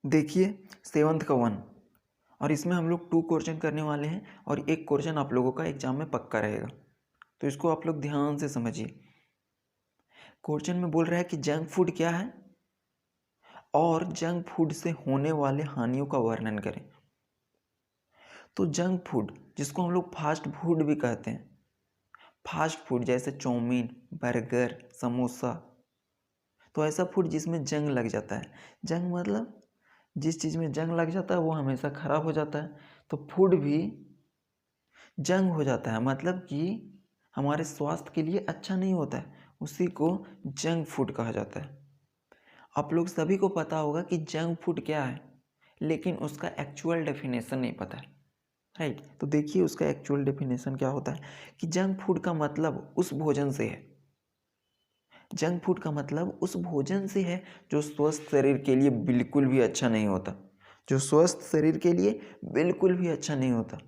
देखिए 7th का 1 और इसमें हम लोग 2 क्वेश्चन करने वाले हैं और एक क्वेश्चन आप लोगों का एग्जाम में पक्का रहेगा। तो इसको आप लोग ध्यान से समझिए। क्वेश्चन में बोल रहा है कि जंक फूड क्या है और जंक फूड से होने वाले हानियों का वर्णन करें। तो जंक फूड जिसको हम लोग फास्ट फूड भी कहते हैं, फास्ट फूड जैसे चाउमीन, बर्गर, समोसा, तो ऐसा फूड जिसमें जंग लग जाता है। जंग मतलब जिस चीज़ में जंग लग जाता है वो हमेशा ख़राब हो जाता है। तो फूड भी जंग हो जाता है, मतलब कि हमारे स्वास्थ्य के लिए अच्छा नहीं होता है, उसी को जंक फूड कहा जाता है। आप लोग सभी को पता होगा कि जंक फूड क्या है, लेकिन उसका एक्चुअल डेफिनेशन नहीं पता है, राइट। तो देखिए उसका एक्चुअल डेफिनेशन क्या होता है कि जंक फूड का मतलब उस भोजन से है, जंक फूड का मतलब उस भोजन से है जो स्वस्थ शरीर के लिए बिल्कुल भी अच्छा नहीं होता, जो स्वस्थ शरीर के लिए बिल्कुल भी अच्छा नहीं होता।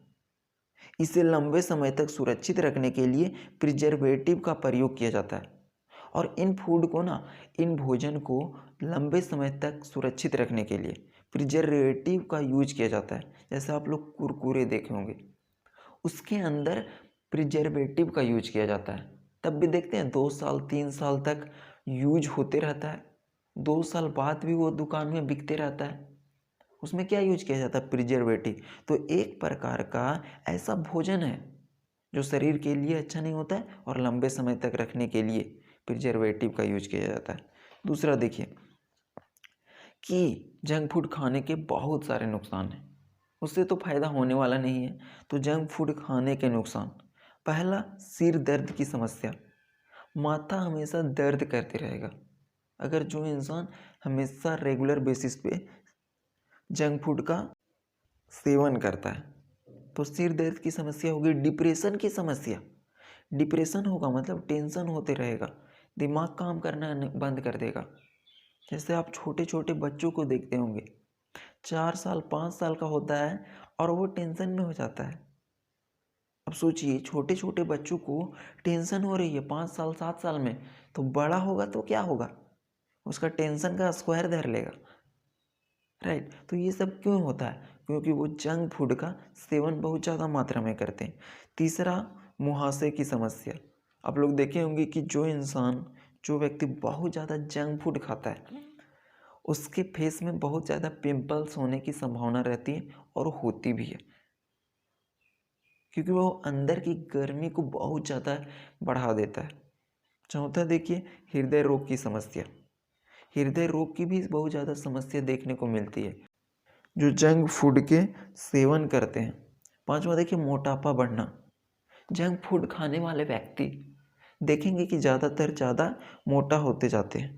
इसे लंबे समय तक सुरक्षित रखने के लिए प्रिजर्वेटिव का प्रयोग किया जाता है और इन भोजन को लंबे समय तक सुरक्षित रखने के लिए प्रिजर्वेटिव का यूज किया जाता है। जैसे आप लोग कुरकुरे देखे होंगे, उसके अंदर प्रिजर्वेटिव का यूज किया जाता है, तब भी देखते हैं 2 साल 3 साल तक यूज होते रहता है, 2 साल बाद भी वो दुकान में बिकते रहता है। उसमें क्या यूज किया जाता है? प्रिजर्वेटिव। तो एक प्रकार का ऐसा भोजन है जो शरीर के लिए अच्छा नहीं होता है और लंबे समय तक रखने के लिए प्रिजर्वेटिव का यूज किया जाता है। दूसरा देखिए कि जंक फूड खाने के बहुत सारे नुकसान हैं, उससे तो फायदा होने वाला नहीं है। तो जंक फूड खाने के नुकसान, पहला सिर दर्द की समस्या, माथा हमेशा दर्द करते रहेगा। अगर जो इंसान हमेशा रेगुलर बेसिस पे जंक फूड का सेवन करता है तो सिर दर्द की समस्या होगी। डिप्रेशन की समस्या, डिप्रेशन होगा मतलब टेंशन होते रहेगा, दिमाग काम करना बंद कर देगा। जैसे आप छोटे छोटे बच्चों को देखते होंगे, 4 साल 5 साल का होता है और वो टेंशन में हो जाता है। अब सोचिए छोटे छोटे बच्चों को टेंशन हो रही है 5 साल 7 साल में, तो बड़ा होगा तो क्या होगा? उसका टेंशन का स्क्वायर धर लेगा, राइट। तो ये सब क्यों होता है? क्योंकि वो जंक फूड का सेवन बहुत ज़्यादा मात्रा में करते हैं। तीसरा, मुहासे की समस्या। आप लोग देखे होंगे कि जो व्यक्ति बहुत ज़्यादा जंक फूड खाता है उसके फेस में बहुत ज़्यादा पिंपल्स होने की संभावना रहती है और होती भी है, क्योंकि वो अंदर की गर्मी को बहुत ज़्यादा बढ़ा देता है। चौथा देखिए, हृदय रोग की समस्या। हृदय रोग की भी बहुत ज़्यादा समस्या देखने को मिलती है जो जंक फूड के सेवन करते हैं। पांचवा देखिए, मोटापा बढ़ना। जंक फूड खाने वाले व्यक्ति देखेंगे कि ज़्यादा मोटा होते जाते हैं,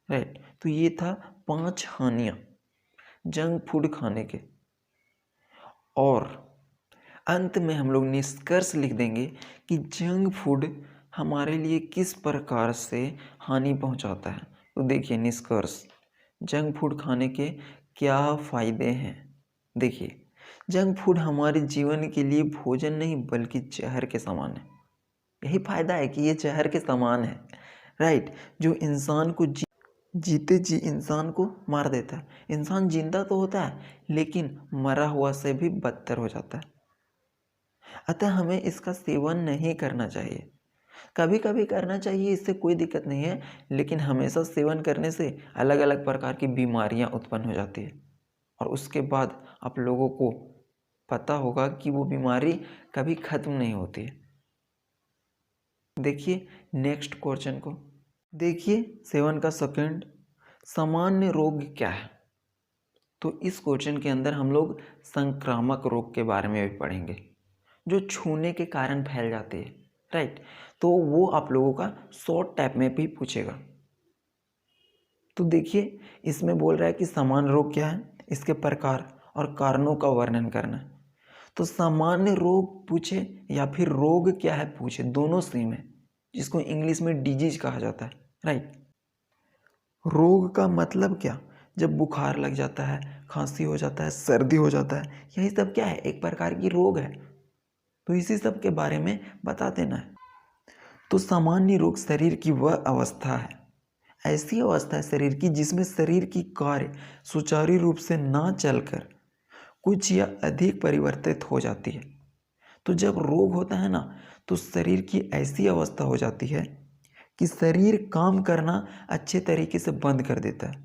राइट। तो ये था 5 हानियाँ जंक फूड खाने के। और अंत में हम लोग निष्कर्ष लिख देंगे कि जंक फूड हमारे लिए किस प्रकार से हानि पहुंचाता है। तो देखिए निष्कर्ष, जंक फूड खाने के क्या फ़ायदे हैं। देखिए, जंक फूड हमारे जीवन के लिए भोजन नहीं बल्कि जहर के समान है। यही फ़ायदा है कि ये जहर के समान है, राइट। जो इंसान को जीते जी इंसान को मार देता है। इंसान जिंदा तो होता है लेकिन मरा हुआ से भी बदतर हो जाता है। अतः हमें इसका सेवन नहीं करना चाहिए, कभी कभी करना चाहिए, इससे कोई दिक्कत नहीं है, लेकिन हमेशा सेवन करने से अलग अलग प्रकार की बीमारियां उत्पन्न हो जाती है और उसके बाद आप लोगों को पता होगा कि वो बीमारी कभी ख़त्म नहीं होती है। देखिए नेक्स्ट क्वेश्चन को देखिए, 7 का सेकंड, सामान्य रोग क्या है। तो इस क्वेश्चन के अंदर हम लोग संक्रामक रोग के बारे में भी पढ़ेंगे जो छूने के कारण फैल जाते हैं, राइट। तो वो आप लोगों का शॉर्ट टाइप में भी पूछेगा। तो देखिए इसमें बोल रहा है कि सामान्य रोग क्या है, इसके प्रकार और कारणों का वर्णन करना है। तो सामान्य रोग पूछे या फिर रोग क्या है पूछे, दोनों सेम है, जिसको इंग्लिश में डिजीज कहा जाता है, राइट। रोग का मतलब क्या? जब बुखार लग जाता है, खांसी हो जाता है, सर्दी हो जाता है, यही सब क्या है? एक प्रकार की रोग है। तो इसी सब के बारे में बता देना है। तो सामान्य रोग शरीर की वह अवस्था है, ऐसी अवस्था है शरीर की जिसमें शरीर की कार्य सुचारू रूप से ना चलकर कुछ या अधिक परिवर्तित हो जाती है। तो जब रोग होता है ना, तो शरीर की ऐसी अवस्था हो जाती है कि शरीर काम करना अच्छे तरीके से बंद कर देता है।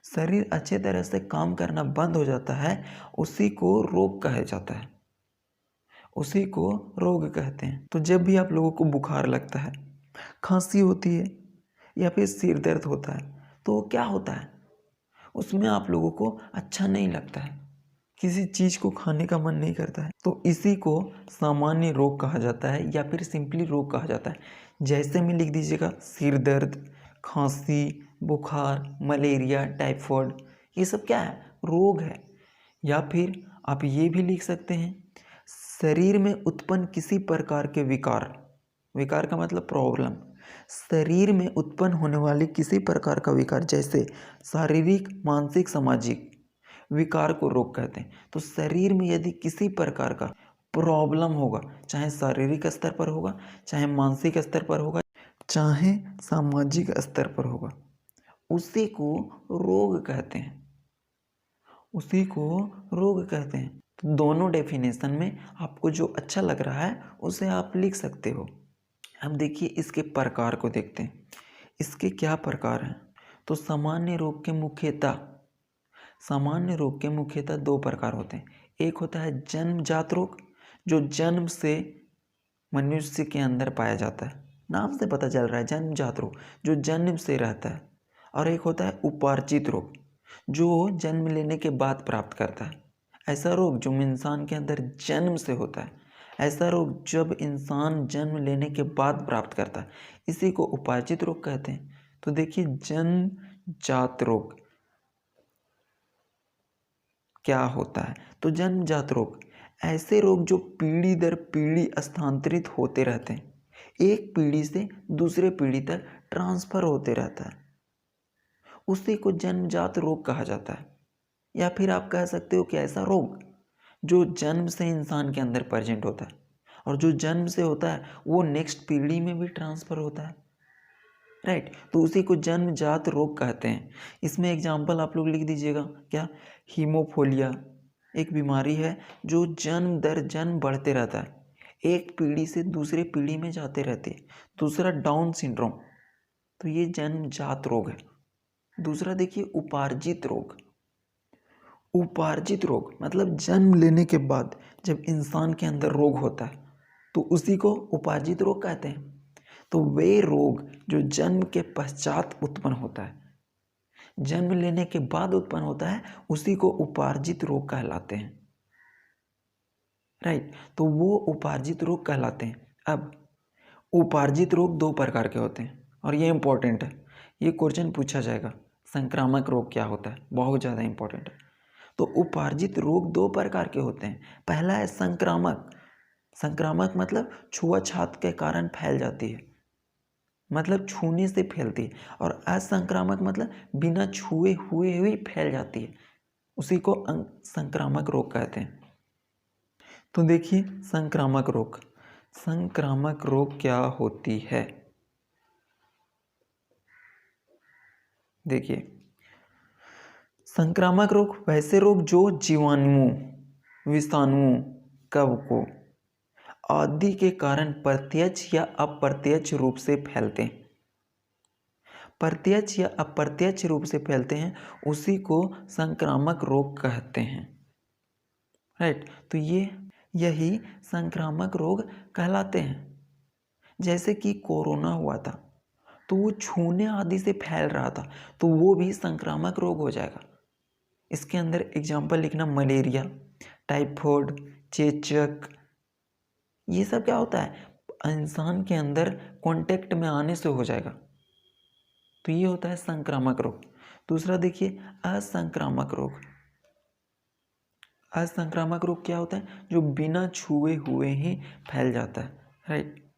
शरीर अच्छे तरह से काम करना बंद हो जाता है, उसी को रोग कहा जाता है, उसी को रोग कहते हैं। तो जब भी आप लोगों को बुखार लगता है, खांसी होती है या फिर सिर दर्द होता है, तो क्या होता है, उसमें आप लोगों को अच्छा नहीं लगता है, किसी चीज़ को खाने का मन नहीं करता है। तो इसी को सामान्य रोग कहा जाता है या फिर सिंपली रोग कहा जाता है। जैसे में लिख दीजिएगा, सिर दर्द, खांसी, बुखार, मलेरिया, टाइफाइड, ये सब क्या है, रोग है। या फिर आप ये भी लिख सकते हैं, शरीर में उत्पन्न किसी प्रकार के विकार, विकार का मतलब प्रॉब्लम, शरीर में उत्पन्न होने वाले किसी प्रकार का विकार, जैसे शारीरिक, मानसिक, सामाजिक विकार को रोग कहते हैं। तो शरीर में यदि किसी प्रकार का प्रॉब्लम होगा, चाहे शारीरिक स्तर पर होगा, चाहे मानसिक स्तर पर होगा, चाहे सामाजिक स्तर पर होगा, उसी को रोग कहते हैं, उसी को रोग कहते हैं। तो दोनों डेफिनेशन में आपको जो अच्छा लग रहा है उसे आप लिख सकते हो। अब देखिए इसके प्रकार को देखते हैं, इसके क्या प्रकार हैं। तो सामान्य रोग के मुख्यतः दो प्रकार होते हैं। एक होता है जन्मजात रोग, जो जन्म से मनुष्य के अंदर पाया जाता है, नाम से पता चल रहा है जन्मजात रोग, जो जन्म से रहता है। और एक होता है उपार्जित रोग, जो जन्म लेने के बाद प्राप्त करता है। ऐसा रोग जो इंसान के अंदर जन्म से होता है, ऐसा रोग जब इंसान जन्म लेने के बाद प्राप्त करता है, इसी को उपार्जित रोग कहते हैं। तो देखिए जन्मजात रोग क्या होता है। तो जन्मजात रोग ऐसे रोग जो पीढ़ी दर पीढ़ी स्थानांतरित होते रहते हैं, एक पीढ़ी से दूसरे पीढ़ी तक ट्रांसफर होते रहता है, उसी को जन्मजात रोग कहा जाता है। या फिर आप कह सकते हो कि ऐसा रोग जो जन्म से इंसान के अंदर प्रेजेंट होता है, और जो जन्म से होता है वो नेक्स्ट पीढ़ी में भी ट्रांसफर होता है, राइट। तो उसी को जन्मजात रोग कहते हैं। इसमें एग्जाम्पल आप लोग लिख दीजिएगा, क्या, हीमोफीलिया एक बीमारी है जो जन्म दर जन्म बढ़ते रहता है, एक पीढ़ी से दूसरे पीढ़ी में जाते रहते हैं। दूसरा डाउन सिंड्रोम, तो ये जन्मजात रोग है। दूसरा देखिए उपार्जित रोग, उपार्जित रोग मतलब जन्म लेने के बाद जब इंसान के अंदर रोग होता है तो उसी को उपार्जित रोग कहते हैं। तो वे रोग जो जन्म के पश्चात उत्पन्न होता है, जन्म लेने के बाद उत्पन्न होता है, उसी को उपार्जित रोग कहलाते हैं, राइट। तो वो उपार्जित रोग कहलाते हैं। अब उपार्जित रोग दो प्रकार के होते हैं, और ये इंपॉर्टेंट है, ये क्वेश्चन पूछा जाएगा, संक्रामक रोग क्या होता है, बहुत ज़्यादा इंपॉर्टेंट है। तो उपार्जित रोग दो प्रकार के होते हैं। पहला है संक्रामक, संक्रामक मतलब छुआछूत के कारण फैल जाती है, मतलब छूने से फैलती है। और असंक्रामक मतलब बिना छुए हुए ही फैल जाती है, उसी को संक्रामक रोग कहते हैं। तो देखिए संक्रामक रोग, संक्रामक रोग क्या होती है। देखिए संक्रामक रोग वैसे रोग जो जीवाणुओं, विषाणुओं, कवकों आदि के कारण प्रत्यक्ष या अप्रत्यक्ष रूप से फैलते हैं, प्रत्यक्ष या अप्रत्यक्ष रूप से फैलते हैं, उसी को संक्रामक रोग कहते हैं, राइट। तो यही संक्रामक रोग कहलाते हैं। जैसे कि कोरोना हुआ था तो वो छूने आदि से फैल रहा था, तो वो भी संक्रामक रोग हो जाएगा। इसके अंदर एग्जाम्पल लिखना, मलेरिया, टाइफाइड, चेचक, ये सब क्या होता है, इंसान के अंदर कांटेक्ट में आने से हो जाएगा, तो ये होता है संक्रामक रोग। दूसरा देखिए असंक्रामक रोग, असंक्रामक रोग क्या होता है, जो बिना छुए हुए ही फैल जाता है, राइट।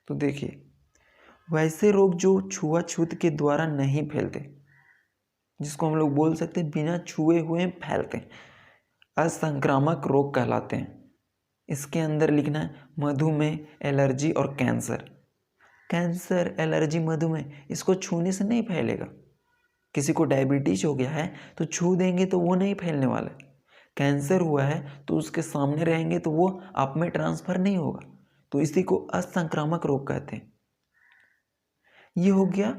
तो देखिए वैसे रोग जो छुआछूत के द्वारा नहीं फैलते, जिसको हम लोग बोल सकते हैं बिना छुए हुए फैलते हैं, असंक्रामक रोग कहलाते हैं। इसके अंदर लिखना है मधुमेह, एलर्जी और कैंसर। कैंसर, एलर्जी, मधुमेह इसको छूने से नहीं फैलेगा। किसी को डायबिटीज हो गया है तो छू देंगे तो वो नहीं फैलने वाला है। कैंसर हुआ है तो उसके सामने रहेंगे तो वो आप में ट्रांसफर नहीं होगा। तो इसी को असंक्रामक रोग कहते हैं। ये हो गया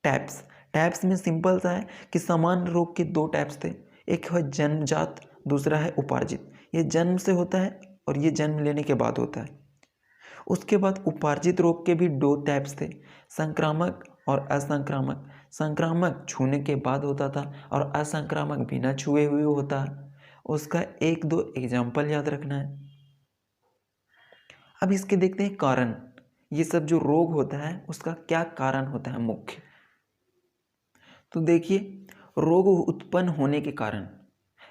टाइप्स। टाइप्स में सिंपल सा है कि सामान्य रोग के दो टाइप्स थे, एक है जन्मजात, दूसरा है उपार्जित। ये जन्म से होता है और ये जन्म लेने के बाद होता है। उसके बाद उपार्जित रोग के भी दो टाइप्स थे, संक्रामक और असंक्रामक। संक्रामक छूने के बाद होता था और असंक्रामक बिना छुए हुए होता है। उसका एक दो एग्जाम्पल याद रखना है। अब इसके देखते हैं कारण। ये सब जो रोग होता है उसका क्या कारण होता है मुख्य। तो देखिए, रोग उत्पन्न होने के कारण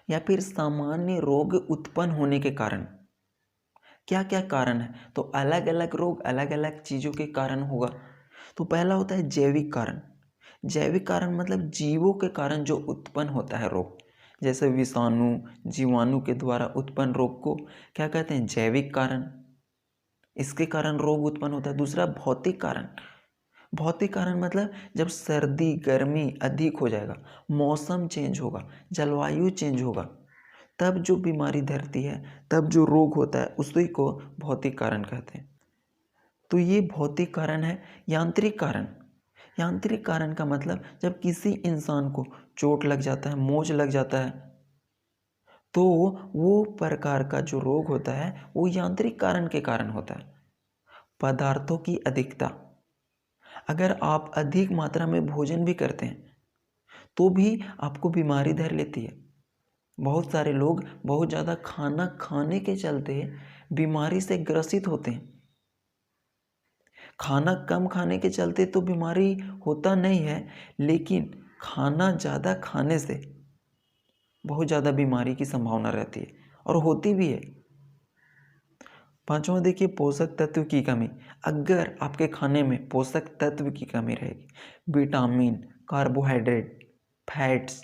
या फिर सामान्य रोग उत्पन्न होने के कारण क्या क्या कारण है, तो अलग अलग रोग अलग अलग चीज़ों के कारण होगा। तो पहला होता है जैविक कारण। जैविक कारण मतलब जीवों के कारण जो उत्पन्न होता है रोग, जैसे विषाणु, जीवाणु के द्वारा उत्पन्न रोग को क्या कहते हैं, जैविक कारण। इसके कारण रोग उत्पन्न होता है। दूसरा भौतिक कारण। भौतिक कारण मतलब जब सर्दी गर्मी अधिक हो जाएगा, मौसम चेंज होगा, जलवायु चेंज होगा, तब जो बीमारी धरती है, तब जो रोग होता है, उसी को भौतिक कारण कहते हैं। तो ये भौतिक कारण है। यांत्रिक कारण। यांत्रिक कारण का मतलब जब किसी इंसान को चोट लग जाता है, मोच लग जाता है, तो वो प्रकार का जो रोग होता है वो यांत्रिक कारण के कारण होता है। पदार्थों की अधिकता। अगर आप अधिक मात्रा में भोजन भी करते हैं तो भी आपको बीमारी धर लेती है। बहुत सारे लोग बहुत ज़्यादा खाना खाने के चलते बीमारी से ग्रसित होते हैं। खाना कम खाने के चलते तो बीमारी होता नहीं है, लेकिन खाना ज़्यादा खाने से बहुत ज़्यादा बीमारी की संभावना रहती है और होती भी है। पांचवा देखिए, पोषक तत्व की कमी। अगर आपके खाने में पोषक तत्व की कमी रहेगी, विटामिन, कार्बोहाइड्रेट, फैट्स,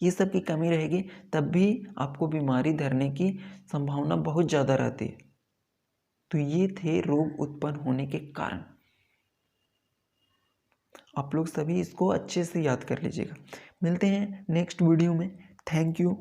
ये सब की कमी रहेगी, तब भी आपको बीमारी धरने की संभावना बहुत ज़्यादा रहती है। तो ये थे रोग उत्पन्न होने के कारण। आप लोग सभी इसको अच्छे से याद कर लीजिएगा। मिलते हैं नेक्स्ट वीडियो में। Thank you.